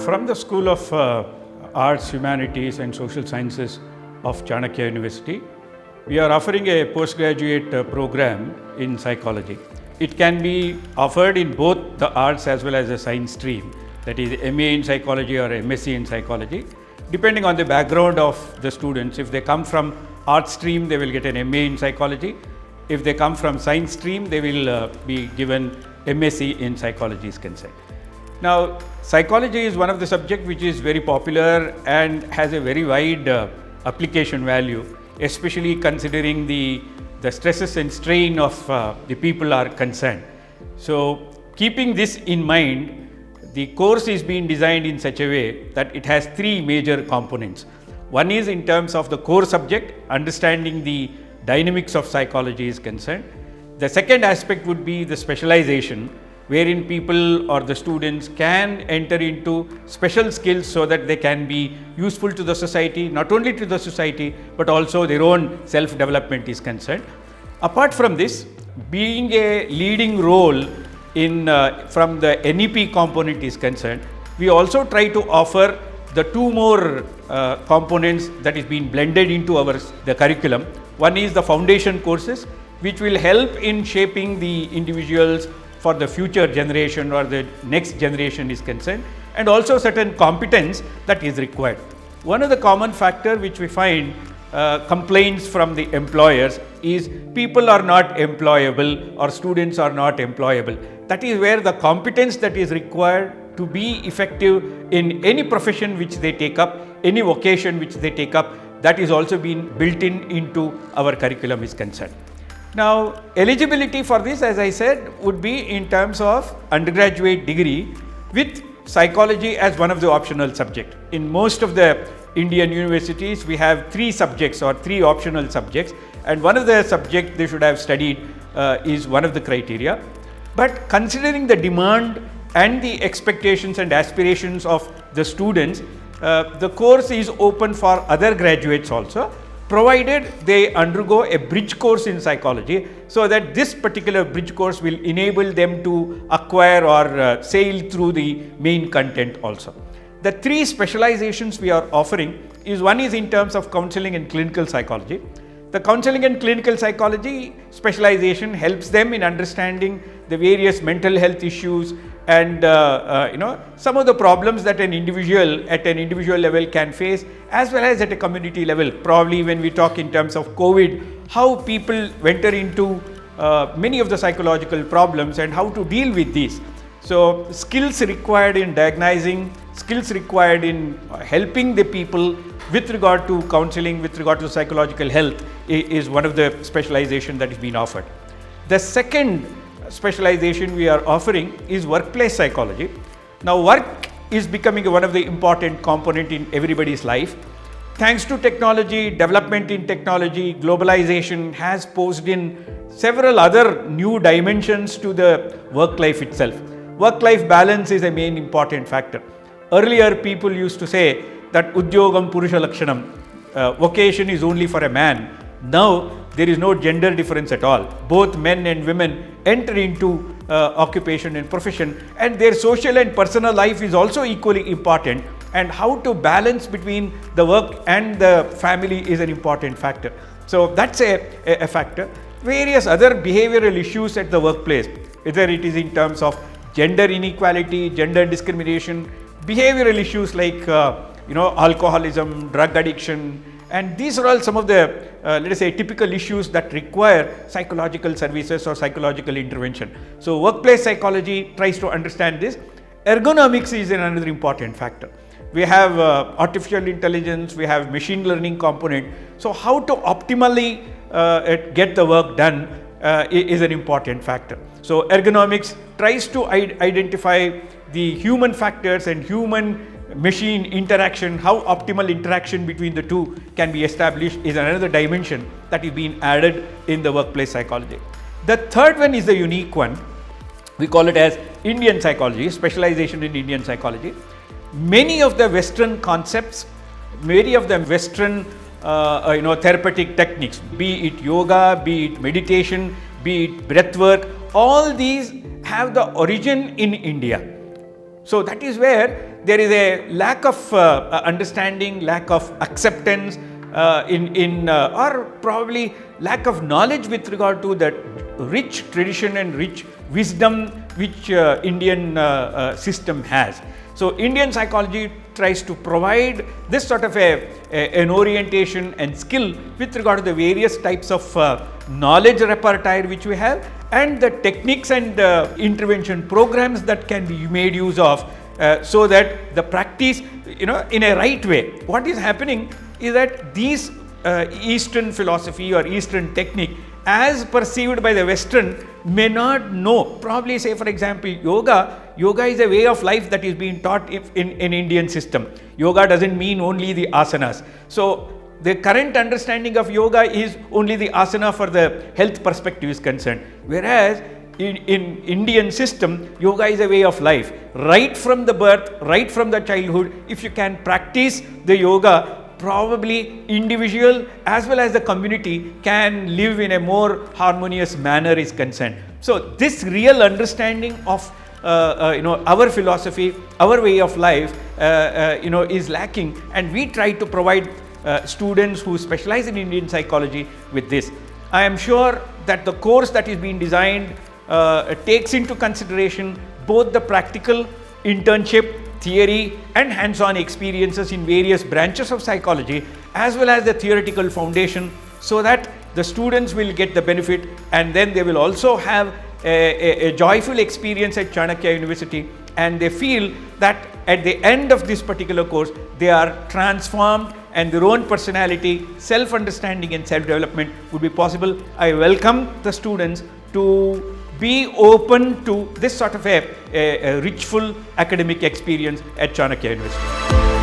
From the School of Arts, Humanities and Social Sciences of Chanakya University, we are offering a postgraduate program in psychology. It can be offered in both the arts as well as the science stream, that is MA in psychology or MSc in psychology, depending on the background of the students. If they come from art stream, they will get an MA in psychology. If they come from science stream, they will be given MSc in psychology is concerned. Now, psychology is one of the subjects which is very popular and has a very wide application value, especially considering the stresses and strain of the people are concerned. So, keeping this in mind, the course is being designed in such a way that it has three major components. One is in terms of the core subject, understanding the dynamics of psychology is concerned. The second aspect would be the specialization, wherein people or the students can enter into special skills so that they can be useful to the society, not only to the society, but also their own self-development is concerned. Apart from this, being a leading role in from the NEP component is concerned, we also try to offer the two more components that is being blended into the curriculum. One is the foundation courses, which will help in shaping the individuals for the future generation or the next generation is concerned, and also certain competence that is required. One of the common factor which we find complaints from the employers is people are not employable or students are not employable. That is where the competence that is required to be effective in any profession which they take up, any vocation which they take up, that is also being built into our curriculum is concerned. Now, eligibility for this, as I said, would be in terms of undergraduate degree with psychology as one of the optional subject. In most of the Indian universities, we have three subjects or three optional subjects, and one of the subjects they should have studied is one of the criteria. But considering the demand and the expectations and aspirations of the students, the course is open for other graduates also, provided they undergo a bridge course in psychology, so that this particular bridge course will enable them to acquire or sail through the main content also. The three specializations we are offering is, one is in terms of counseling and clinical psychology. The counseling and clinical psychology specialization helps them in understanding the various mental health issues and some of the problems that an individual at an individual level can face, as well as at a community level. Probably when we talk in terms of COVID, how people enter into many of the psychological problems and how to deal with these. So, skills required in diagnosing, skills required in helping the people with regard to counseling, with regard to psychological health is one of the specialization that is being offered. The second specialization we are offering is workplace psychology. Now, work is becoming one of the important component in everybody's life. Thanks to technology, development in technology, globalization has posed in several other new dimensions to the work life itself. Work-life balance is a main important factor. Earlier, people used to say that Udyogam Purusha Lakshanam, vocation is only for a man. Now, there is no gender difference at all. Both men and women enter into occupation and profession, and their social and personal life is also equally important, and how to balance between the work and the family is an important factor. So, that's a factor. Various other behavioral issues at the workplace, whether it is in terms of gender inequality, gender discrimination, behavioral issues like alcoholism, drug addiction, and these are all some of the let us say typical issues that require psychological services or psychological intervention. So, workplace psychology tries to understand this. Ergonomics is another important factor. We have artificial intelligence, we have machine learning component. So, how to optimally get the work done is an important factor. So, ergonomics tries to identify the human factors and human machine interaction, how optimal interaction between the two can be established is another dimension that is being added in the workplace psychology. The third one is the unique one. We call it as Indian psychology, specialization in Indian psychology. Many of the Western concepts, many of the Western therapeutic techniques, be it yoga, be it meditation, be it breath work, all these have the origin in India. So that is where there is a lack of understanding, lack of acceptance or probably lack of knowledge with regard to that rich tradition and rich wisdom which Indian system has. So Indian psychology tries to provide this sort of an orientation and skill with regard to the various types of knowledge repertoire which we have, and the techniques and intervention programs that can be made use of, so that the practice, in a right way. What is happening is that these Eastern philosophy or Eastern technique as perceived by the Western may not know. Probably say for example yoga is a way of life that is being taught in Indian system. Yoga doesn't mean only the asanas. So the current understanding of yoga is only the asana for the health perspective is concerned. Whereas in Indian system, yoga is a way of life. Right from the birth, right from the childhood, if you can practice the yoga, probably individual as well as the community can live in a more harmonious manner is concerned. So this real understanding of our philosophy, our way of life is lacking, and we try to provide students who specialize in Indian psychology with this. I am sure that the course that is being designed takes into consideration both the practical internship, theory and hands-on experiences in various branches of psychology, as well as the theoretical foundation, so that the students will get the benefit, and then they will also have a joyful experience at Chanakya University, and they feel that at the end of this particular course they are transformed and their own personality, self-understanding and self-development would be possible. I welcome the students to be open to this sort of a richful academic experience at Chanakya University.